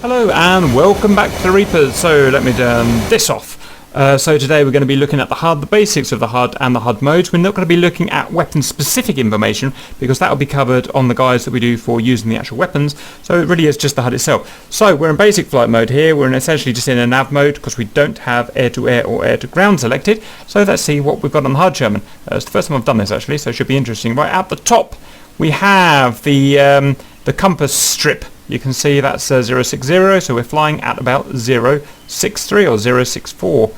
Hello and welcome back to the Reapers. So let me turn this off. So today we're going to be looking at the HUD, the basics of the HUD and the HUD modes. We're not going to be looking at weapon specific information because that will be covered on the guides that we do for using the actual weapons. So it really is just the HUD itself. So we're in basic flight mode here. We're essentially just in a nav mode because we don't have air to air or air to ground selected. So let's see what we've got on the HUD, Sherman. It's the first time I've done this actually, so it should be interesting. Right at the top we have the compass strip. You can see that's 060, so we're flying at about 063 or 064.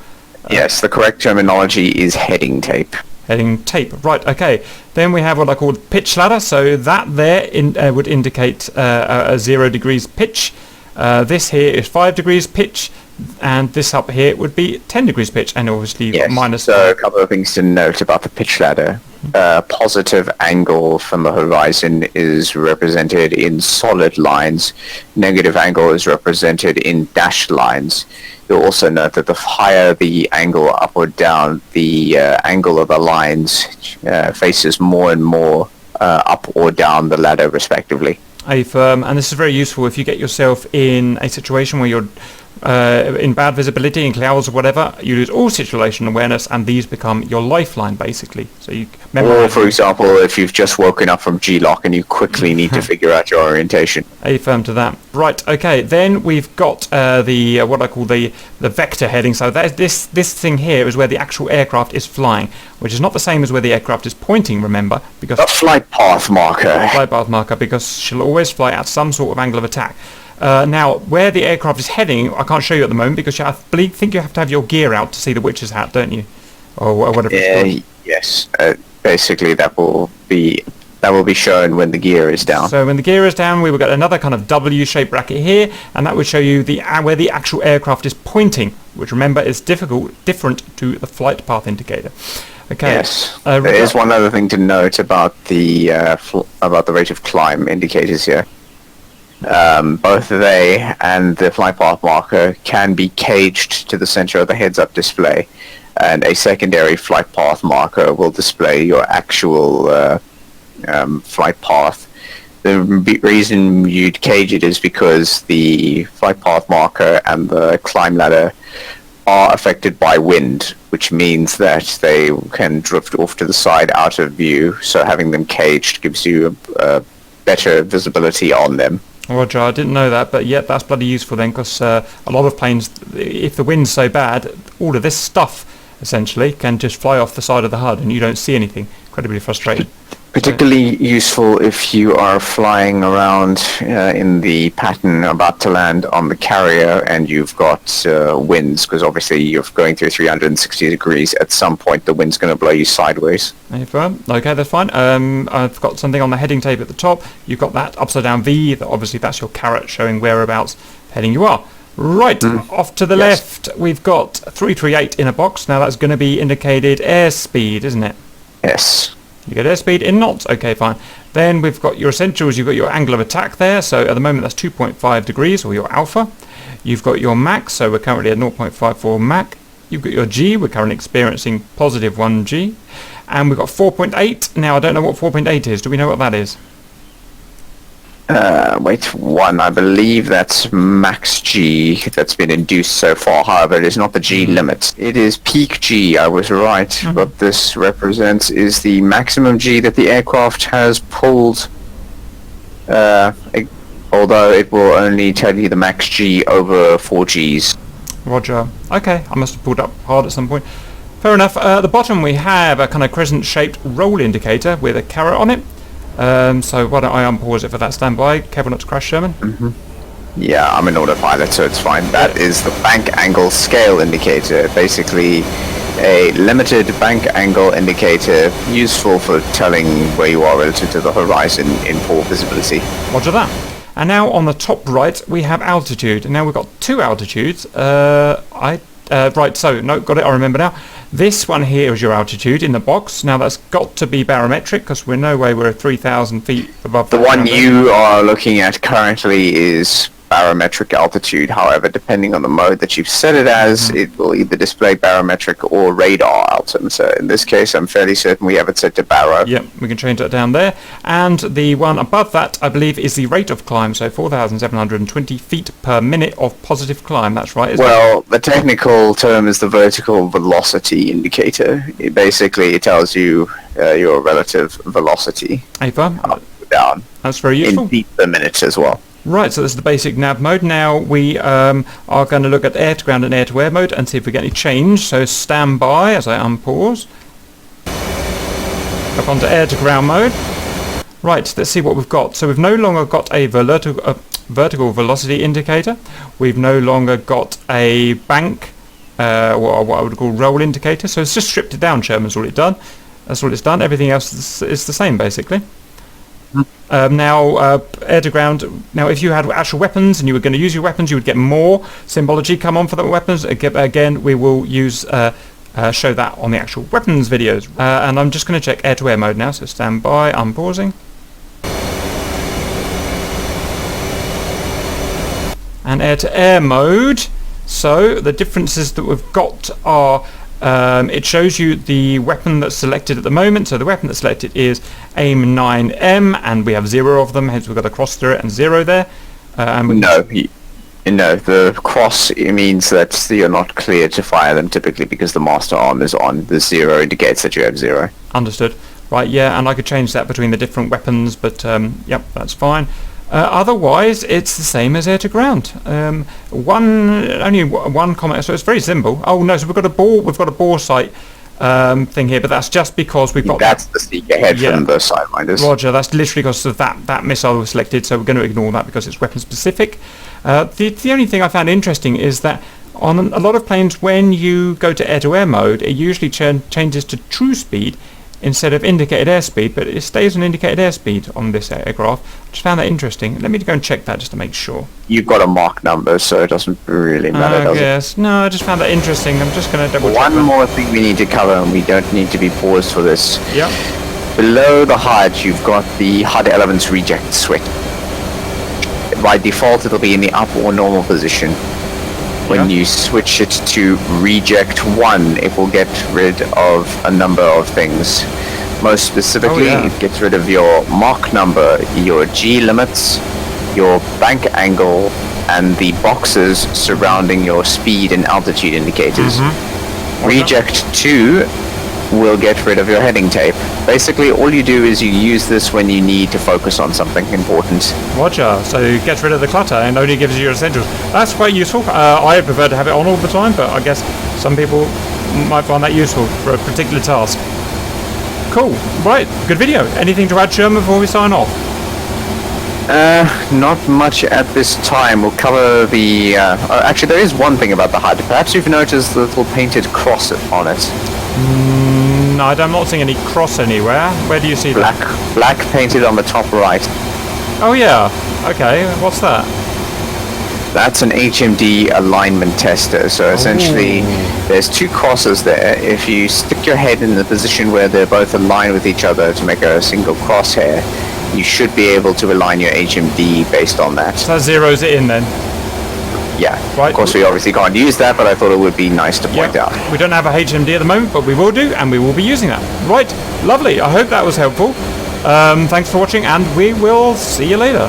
Yes, the correct terminology is heading tape. Heading tape, right, okay. Then we have what I call pitch ladder, so that there would indicate a 0 degrees pitch. This here is 5 degrees pitch, and this up here would be 10 degrees pitch, and obviously yes, minus... So a couple of things to note about the pitch ladder. Positive angle from the horizon is represented in solid lines. Negative angle is represented in dashed lines. You'll also note that the higher the angle up or down, the angle of the lines faces more and more up or down the ladder respectively. And this is very useful if you get yourself in a situation where you're in bad visibility, in clouds or whatever. You lose all situational awareness, and these become your lifeline basically. So you or for example, if you've just woken up from G-lock and you quickly need to figure out your orientation. Affirm to that. Right, okay, then we've got the what I call the vector heading. So that is this thing here is where the actual aircraft is flying, which is not the same as where the aircraft is pointing, remember, because a flight path marker. Flight path marker, because she'll always fly at some sort of angle of attack. Now, where the aircraft is heading, I can't show you at the moment because I think you have to have your gear out to see the witch's hat, don't you? Or whatever it's called. Yes. Basically, that will be shown when the gear is down. So when the gear is down, we will get another kind of W-shaped bracket here, and that would show you where the actual aircraft is pointing, which remember is different to the flight path indicator. Okay. Yes. There is one other thing to note about the rate of climb indicators here. Both they and the flight path marker can be caged to the center of the heads-up display, and a secondary flight path marker will display your actual flight path. The reason you'd cage it is because the flight path marker and the climb ladder are affected by wind, which means that they can drift off to the side out of view, so having them caged gives you a better visibility on them. Roger, I didn't know that, but yet that's bloody useful then, because a lot of planes, if the wind's so bad, all of this stuff essentially can just fly off the side of the HUD and you don't see anything. Incredibly frustrating. Particularly useful if you are flying around in the pattern about to land on the carrier and you've got winds, because obviously you're going through 360 degrees. At some point the wind's going to blow you sideways. Okay, that's fine. I've got something on the heading tape at the top. You've got that upside down V. Obviously that's your caret showing whereabouts heading you are. Right, off to the left we've got 338 in a box. Now that's going to be indicated airspeed, isn't it? Yes. You get airspeed in knots, okay fine. Then we've got your essentials, you've got your angle of attack there, so at the moment that's 2.5 degrees, or your alpha. You've got your Mach, so we're currently at 0.54 Mach. You've got your G, we're currently experiencing positive 1 G. And we've got 4.8, now I don't know what 4.8 is, do we know what that is? Wait, 1, I believe that's max G that's been induced so far. However, it is not the G limit. It is peak G, I was right. What this represents is the maximum G that the aircraft has pulled, although it will only tell you the max G over 4 Gs. Roger. Okay, I must have pulled up hard at some point. Fair enough. At the bottom we have a kind of crescent-shaped roll indicator with a caret on it. So why don't I unpause it for that standby? Careful not to crash, Sherman. Yeah, I'm an autopilot, so it's fine. That is the bank angle scale indicator. Basically, a limited bank angle indicator useful for telling where you are relative to the horizon in poor visibility. Roger that. And now on the top right we have altitude. Now we've got two altitudes. Right, so no, got it, I remember now. This one here is your altitude in the box. Now that's got to be barometric because we're 3,000 feet above the one you are looking at currently is barometric altitude. However, depending on the mode that you've set it as, it will either display barometric or radar altimeter. So in this case, I'm fairly certain we have it set to baro. Yep, we can change that down there. And the one above that, I believe, is the rate of climb. So 4,720 feet per minute of positive climb. That's right, isn't it? Well, the technical term is the vertical velocity indicator. It tells you your relative velocity. Ava, up, down. that's very useful. In feet per minute as well. Right, so this is the basic nav mode. Now we are going to look at air to ground and air to air mode and see if we get any change. So stand by as I unpause. Up onto air to ground mode. Right, let's see what we've got. So we've no longer got a vertical velocity indicator. We've no longer got a bank, or what I would call roll indicator. So it's just stripped it down, Sherman's all it done. That's all it's done. Everything else is the same, basically. Now, air to ground. Now, if you had actual weapons and you were going to use your weapons, you would get more symbology come on for the weapons. Again, we will use show that on the actual weapons videos. And I'm just going to check air to air mode now. So stand by. I'm pausing. And air to air mode. So the differences that we've got are. It shows you the weapon that's selected at the moment. So the weapon that's selected is AIM 9M, and we have 0 of them, hence we've got a cross through it and 0 there. No, the cross means that you're not cleared to fire them typically because the master arm is on. The 0 indicates that you have 0. Understood. Right, yeah, and I could change that between the different weapons, but yep, that's fine. Otherwise, it's the same as air to ground. Only one comment, so it's very simple. Oh no, so we've got a bore sight thing here, but that's just because we've got. That's the sneak ahead from the sidewinders. Roger, that's literally because of that missile was selected, so we're going to ignore that because it's weapon specific. The only thing I found interesting is that on a lot of planes, when you go to air mode, it usually changes to true speed instead of indicated airspeed, but it stays on indicated airspeed on this aircraft. I just found that interesting. Let me go and check that just to make sure. You've got a Mach number, so it doesn't really matter, does it? No, I just found that interesting. I'm just going to double check. One more thing we need to cover, and we don't need to be paused for this. Yeah. Below the HUD, you've got the HUD elements reject switch. By default, it'll be in the up or normal position. When you switch it to reject 1, it will get rid of a number of things. Most specifically, it gets rid of your Mach number, your G limits, your bank angle, and the boxes surrounding your speed and altitude indicators. Reject 2 will get rid of your heading tape. Basically, all you do is you use this when you need to focus on something important. Roger, so it gets rid of the clutter and only gives you your essentials. That's quite useful. I prefer to have it on all the time, but I guess some people might find that useful for a particular task. Cool. Right, good video. Anything to add, Sherman, before we sign off? Not much at this time. We'll cover the... actually, there is one thing about the HUD. Perhaps you've noticed the little painted cross on it. No, I'm not seeing any cross anywhere. Where do you see that? Black painted on the top right. Oh yeah. Okay, what's that? That's an HMD alignment tester. So essentially, there's 2 crosses there. If you stick your head in the position where they're both aligned with each other to make a single crosshair, you should be able to align your HMD based on that. So that zeroes it in then? Yeah. Right. Of course, we obviously can't use that, but I thought it would be nice to point out. We don't have a HMD at the moment, but we will do, and we will be using that. Right. Lovely. I hope that was helpful. Thanks for watching, and we will see you later.